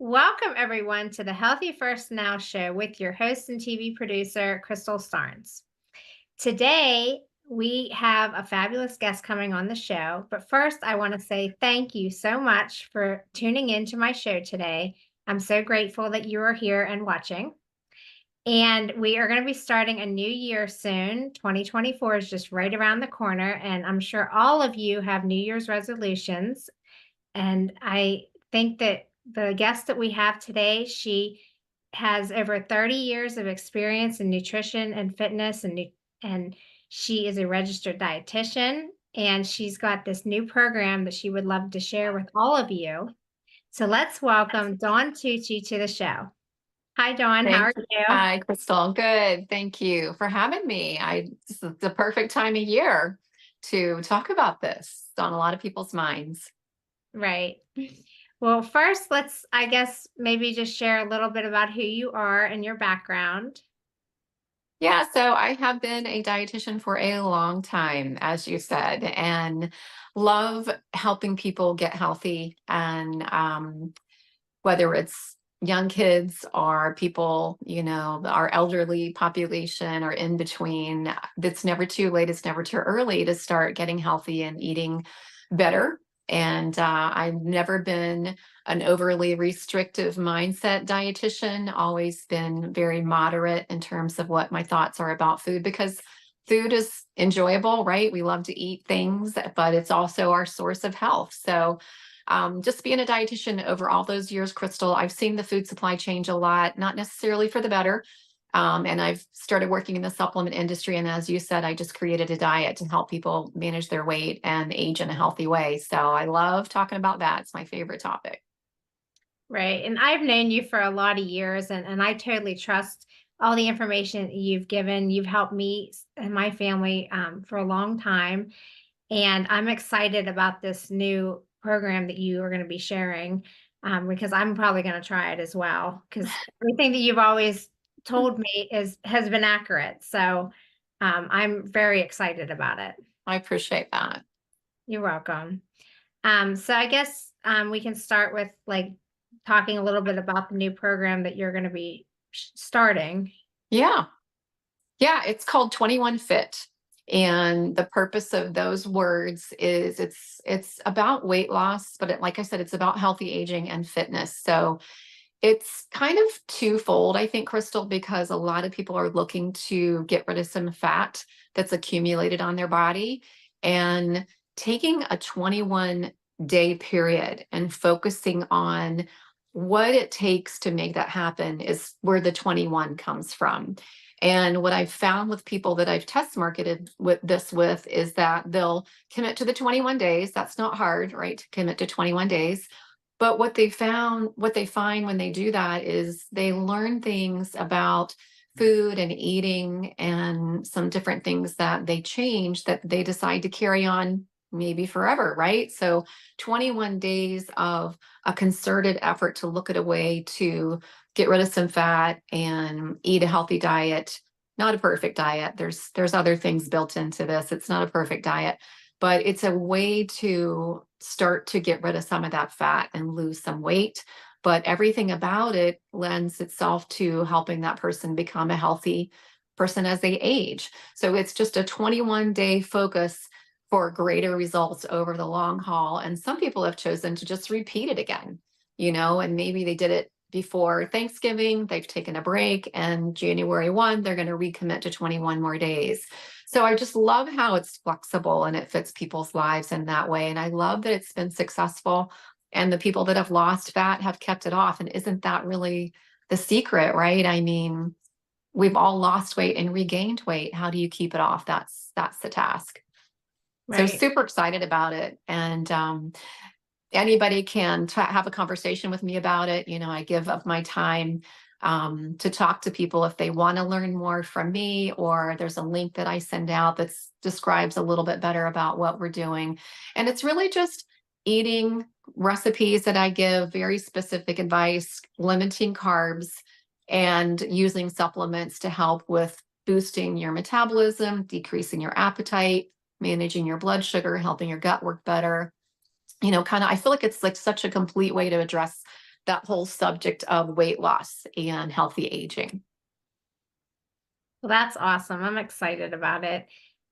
Welcome, everyone, to the Healthy First Now show with your host and TV producer, Crystal Starnes. Today, we have a fabulous guest coming on the show. But first, I want to say thank you so much for tuning in to my show today. I'm so grateful that you are here and watching. And we are going to be starting a new year soon. 2024 is just right around the corner. And I'm sure all of you have New Year's resolutions. And I think that the guest that we have today, she has over 30 years of experience in nutrition and fitness, and she is a registered dietitian, and she's got this new program that she would love to share with all of you. So let's welcome Dawn Tucci to the show. Hi, Dawn. How Thank are you. you? Hi, Crystal. Good. Thank you for having me. This is the perfect time of year to talk about this. It's on a lot of people's minds. Right. Well, first, let's, I guess, maybe just share a little bit about who you are and your background. Yeah, so I have been a dietitian for a long time, as you said, and love helping people get healthy. And whether it's young kids or people, our elderly population or in between, it's never too late. It's never too early to start getting healthy and eating better. And I've never been an overly restrictive mindset dietitian, always been very moderate in terms of what my thoughts are about food because food is enjoyable, right? We love to eat things, but it's also our source of health. So just being a dietitian over all those years, Crystal, I've seen the food supply change a lot, not necessarily for the better. And I've started working in the supplement industry. And as you said, I just created a diet to help people manage their weight and age in a healthy way. So I love talking about that. It's my favorite topic. Right. And I've known you for a lot of years, and I totally trust all the information you've given. You've helped me and my family for a long time. And I'm excited about this new program that you are going to be sharing because I'm probably going to try it as well. Because everything that you've always told me has been accurate. So I'm very excited about it. I appreciate that. You're welcome. So I guess we can start with like talking a little bit about the new program that you're going to be starting. Yeah. Yeah, it's called 21 Fit. And the purpose of those words is it's about weight loss, but like I said, it's about healthy aging and fitness. So it's kind of twofold, I think, Crystal, because a lot of people are looking to get rid of some fat that's accumulated on their body and taking a 21-day period and focusing on what it takes to make that happen is where the 21 comes from. And what I've found with people that I've test marketed with is that they'll commit to the 21 days. That's not hard, right? To commit to 21 days. But what they find when they do that is they learn things about food and eating and some different things that they change that they decide to carry on maybe forever, right? So 21 days of a concerted effort to look at a way to get rid of some fat and eat a healthy diet. Not a perfect diet. There's other things built into this. It's not a perfect diet, but it's a way to start to get rid of some of that fat and lose some weight. But everything about it lends itself to helping that person become a healthy person as they age. So it's just a 21-day focus for greater results over the long haul. And some people have chosen to just repeat it again, and maybe they did it before Thanksgiving, they've taken a break, and January 1, they're going to recommit to 21 more days. So I just love how it's flexible and it fits people's lives in that way. And I love that it's been successful and the people that have lost fat have kept it off. And isn't that really the secret, right? I mean, we've all lost weight and regained weight. How do you keep it off? That's the task. So Right. super excited about it. And anybody can have a conversation with me about it. I give of my time to talk to people if they want to learn more from me, or there's a link that I send out that describes a little bit better about what we're doing. And it's really just eating recipes that I give, very specific advice, limiting carbs, and using supplements to help with boosting your metabolism, decreasing your appetite, managing your blood sugar, helping your gut work better. Kind of, I feel like it's like such a complete way to address that whole subject of weight loss and healthy aging. Well, that's awesome. I'm excited about it.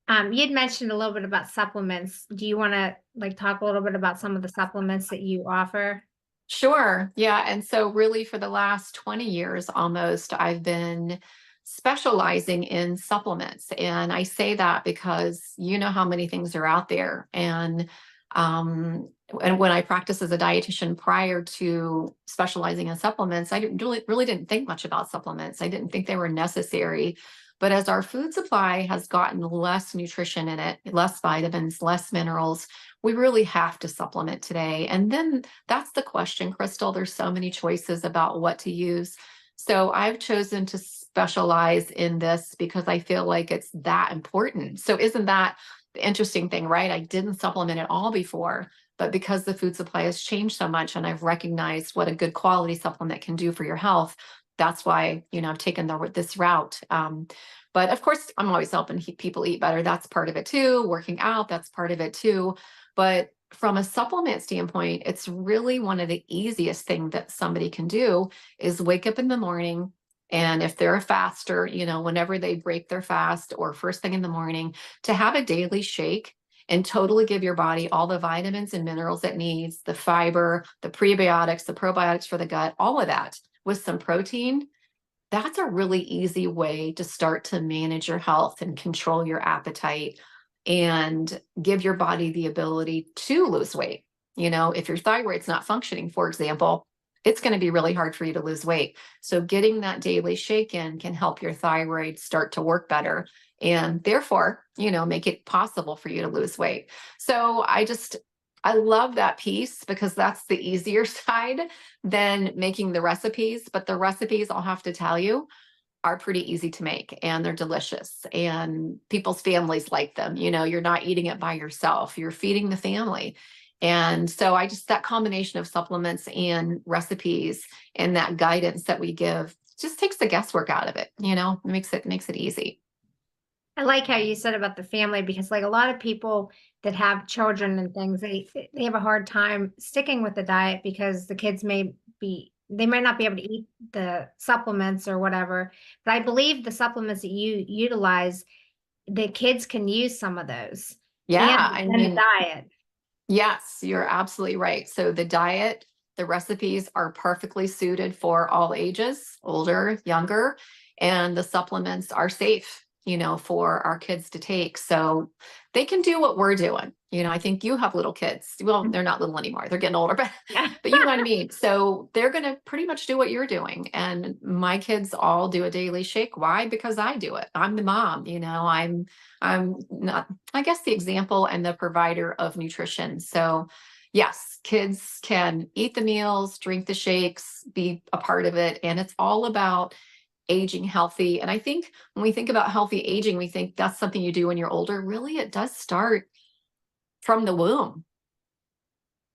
You'd mentioned a little bit about supplements. Do you want to like talk a little bit about some of the supplements that you offer? Sure. Yeah. And so, really, for the last 20 years almost, I've been specializing in supplements. And I say that because you know how many things are out there. And when I practiced as a dietitian prior to specializing in supplements, I didn't really didn't think much about supplements. I didn't think they were necessary. But as our food supply has gotten less nutrition in it, less vitamins, less minerals, we really have to supplement today. And then that's the question, Crystal. There's so many choices about what to use. So I've chosen to specialize in this because I feel like it's that important. So isn't that the interesting thing, right? I didn't supplement at all before, but because the food supply has changed so much and I've recognized what a good quality supplement can do for your health, that's why, I've taken this route. But of course, I'm always helping people eat better. That's part of it too. Working out, that's part of it too. But from a supplement standpoint, it's really one of the easiest thing that somebody can do is wake up in the morning. And if they're a faster, whenever they break their fast or first thing in the morning, to have a daily shake and totally give your body all the vitamins and minerals it needs, the fiber, the prebiotics, the probiotics for the gut, all of that with some protein. That's a really easy way to start to manage your health and control your appetite and give your body the ability to lose weight. If your thyroid's not functioning, for example, it's going to be really hard for you to lose weight. So getting that daily shake in can help your thyroid start to work better and therefore, make it possible for you to lose weight. So I love that piece because that's the easier side than making the recipes. But the recipes, I'll have to tell you, are pretty easy to make and they're delicious and people's families like them. You're not eating it by yourself, you're feeding the family. And so that combination of supplements and recipes and that guidance that we give just takes the guesswork out of it, makes it easy. I like how you said about the family because like a lot of people that have children and things, they have a hard time sticking with the diet because the kids they might not be able to eat the supplements or whatever. But I believe the supplements that you utilize, the kids can use some of those and Yeah. I the mean, diet. yes, you're absolutely right. So the diet, the recipes are perfectly suited for all ages, older, younger, and the supplements are safe, for our kids to take. So they can do what we're doing. I think you have little kids. Well, they're not little anymore. They're getting older, but Yeah. but you know what I mean. So they're going to pretty much do what you're doing. And my kids all do a daily shake. Why? Because I do it. I'm the mom, I'm not, I guess, the example and the provider of nutrition. So, yes, kids can eat the meals, drink the shakes, be a part of it. And it's all about aging healthy. And I think when we think about healthy aging, we think that's something you do when you're older. Really, it does start from the womb,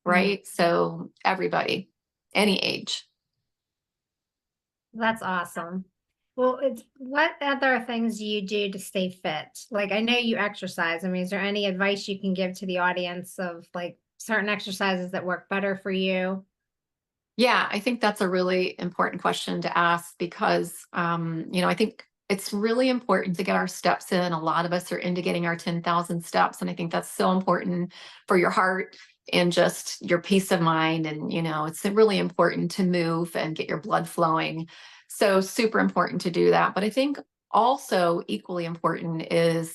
Mm, right? So, everybody, any age. that's awesome. Well, what other things do you do to stay fit? Like I know you exercise. I mean, is there any advice you can give to the audience of like certain exercises that work better for you? Yeah, I think that's a really important question to ask because, I think it's really important to get our steps in. A lot of us are into getting our 10,000 steps. And I think that's so important for your heart and just your peace of mind. And, it's really important to move and get your blood flowing. So, super important to do that. But I think also equally important is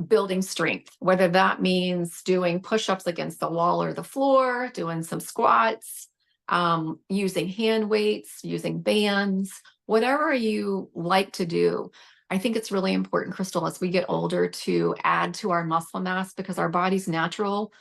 building strength, whether that means doing push-ups against the wall or the floor, doing some squats, using hand weights, using bands, whatever you like to do. I think it's really important, Crystal, as we get older to add to our muscle mass because our body's natural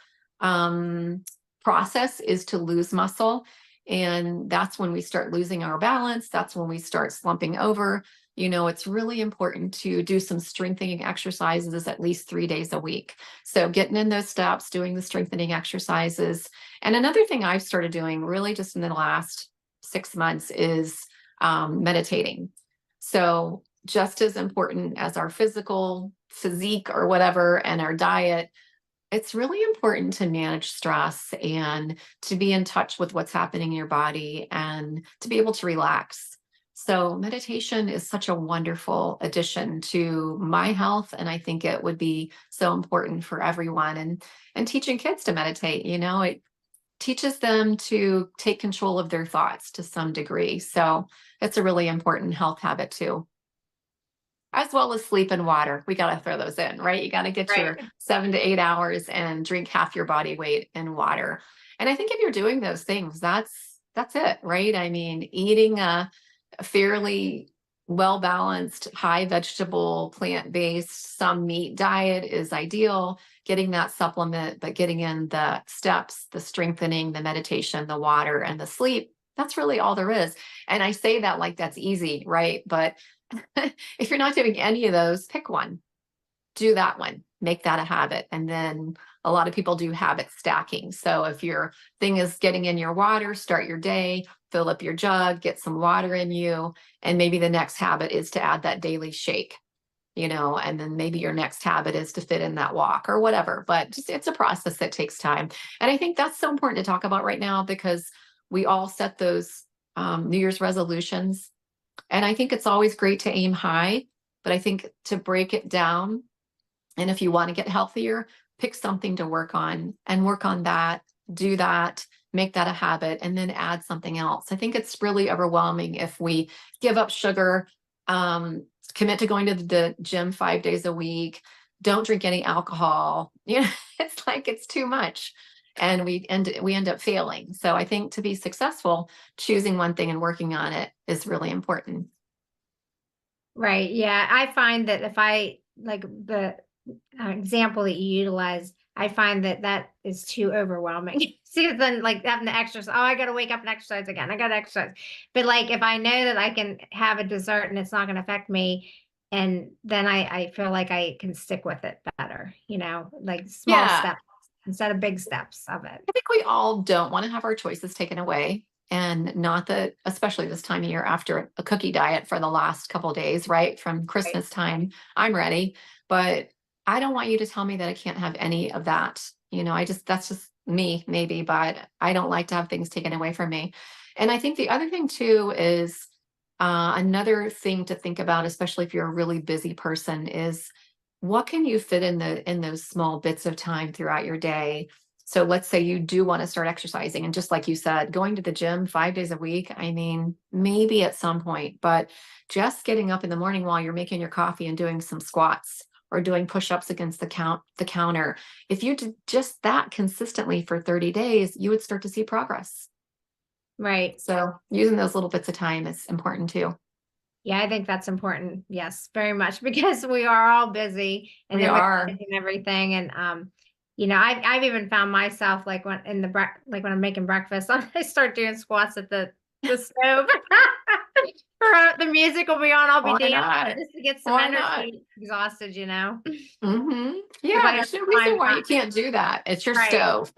um, process is to lose muscle. And that's when we start losing our balance. That's when we start slumping over. It's really important to do some strengthening exercises at least 3 days a week. So getting in those steps, doing the strengthening exercises. And another thing I've started doing really just in the last 6 months is meditating. So just as important as our physique or whatever and our diet, It's really important to manage stress and to be in touch with what's happening in your body and to be able to relax. So, meditation is such a wonderful addition to my health. And I think it would be so important for everyone. And teaching kids to meditate, it teaches them to take control of their thoughts to some degree. So, it's a really important health habit too, as well as sleep and water. We got to throw those in, right? You got to get your Right. 7 to 8 hours and drink half your body weight in water. And I think if you're doing those things, that's it, right? I mean, eating a fairly well balanced, high vegetable, plant based, some meat diet is ideal. Getting that supplement, but getting in the steps, the strengthening, the meditation, the water, and the sleep. That's really all there is. And I say that like that's easy, right? But if you're not doing any of those, pick one, do that one, make that a habit. And then a lot of people do habit stacking. So if your thing is getting in your water, start your day, fill up your jug, get some water in you. And maybe the next habit is to add that daily shake, and then maybe your next habit is to fit in that walk or whatever. But just it's a process that takes time. And I think that's so important to talk about right now because we all set those New Year's resolutions, and I think it's always great to aim high, but I think to break it down, and if you want to get healthier, pick something to work on and work on that, do that, make that a habit, and then add something else. I think it's really overwhelming if we give up sugar, commit to going to the gym 5 days a week, don't drink any alcohol. It's like it's too much. And we end up failing. So I think to be successful, choosing one thing and working on it is really important. Right. Yeah. I find that if I like the example that you utilize, I find that that is too overwhelming. See, then like having to exercise. Oh, I got to wake up and exercise again. I got to exercise. But like if I know that I can have a dessert and it's not going to affect me, and then I feel like I can stick with it better, like small Yeah. steps instead of big steps of it. I think we all don't want to have our choices taken away. And not that, especially this time of year after a cookie diet for the last couple of days, right? From Right. Christmas time, I'm ready. But I don't want you to tell me that I can't have any of that. That's just me, maybe, but I don't like to have things taken away from me. And I think the other thing too is another thing to think about, especially if you're a really busy person, is what can you fit in those small bits of time throughout your day. So let's say you do want to start exercising. And just like you said, going to the gym 5 days a week, I mean, maybe at some point, but just getting up in the morning while you're making your coffee and doing some squats or doing push-ups against the counter. If you did just that consistently for 30 days, you would start to see progress. Right. So using those little bits of time is important too. Yeah, I think that's important. Yes, very much because we are all busy and We then with are. kids and everything. And I've even found myself like like when I'm making breakfast, I start doing squats at the stove. The music will be on, I'll be Why dancing not? just to get some Why not? energy. Exhausted. Because Yeah, I got there's to no reason find why time. you can't do that. It's your Right. stove.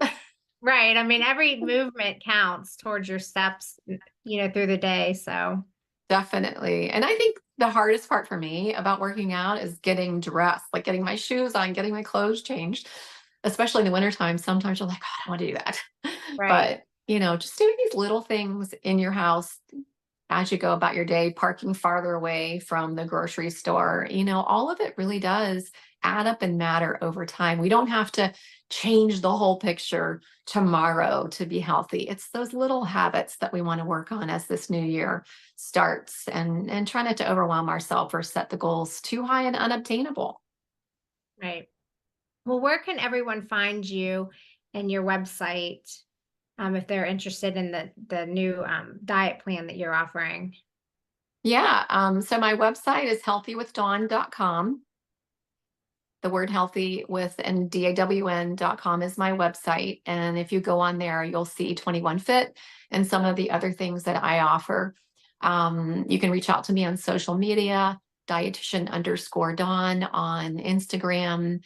Right. I mean, every movement counts towards your steps, through the day. So Definitely. And I think the hardest part for me about working out is getting dressed, like getting my shoes on, getting my clothes changed, especially in the wintertime. Sometimes you're like, oh, I don't want to do that. right. But, just doing these little things in your house as you go about your day, parking farther away from the grocery store, all of it really does add up and matter over time. We don't have to change the whole picture tomorrow to be healthy. It's those little habits that we want to work on as this new year starts, and try not to overwhelm ourselves or set the goals too high and unobtainable. Right. Well, where can everyone find you and your website, if they're interested in the new diet plan that you're offering? Yeah. So my website is healthywithdawn.com. The word healthy with and DAWN.com is my website. And if you go on there, you'll see 21 Fit and some of the other things that I offer. You can reach out to me on social media, dietitian_Dawn on Instagram.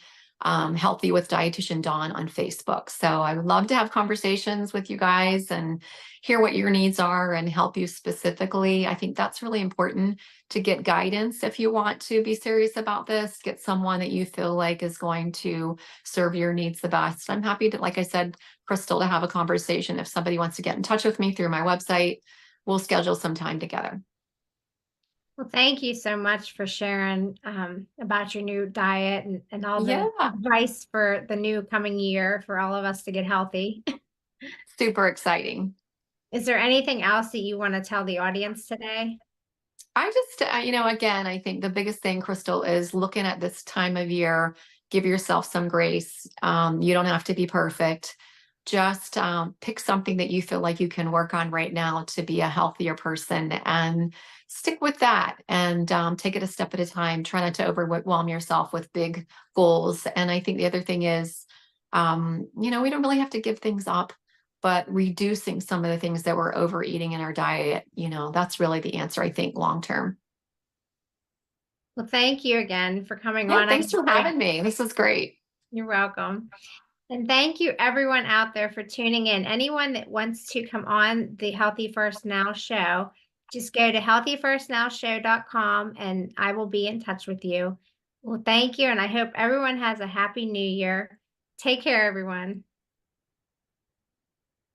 Healthy with Dietitian Dawn on Facebook. So I would love to have conversations with you guys and hear what your needs are and help you specifically. I think that's really important to get guidance if you want to be serious about this. Get someone that you feel like is going to serve your needs the best. I'm happy to, like I said, Crystal, to have a conversation. If somebody wants to get in touch with me through my website, we'll schedule some time together. Well, thank you so much for sharing about your new diet and all the Yeah, advice for the new coming year for all of us to get healthy. super exciting. Is there anything else that you want to tell the audience today? I just, again, I think the biggest thing, Crystal, is looking at this time of year, give yourself some grace. You don't have to be perfect. Just pick something that you feel like you can work on right now to be a healthier person and stick with that and take it a step at a time. Try not to overwhelm yourself with big goals. And I think the other thing is, we don't really have to give things up, but reducing some of the things that we're overeating in our diet, that's really the answer, I think, long term. Well, thank you again for coming Yeah, on. thanks for having me. This is great. You're welcome. And thank you everyone out there for tuning in. Anyone that wants to come on the Healthy First Now show, just go to healthyfirstnowshow.com and I will be in touch with you. Well, thank you. And I hope everyone has a happy new year. Take care, everyone.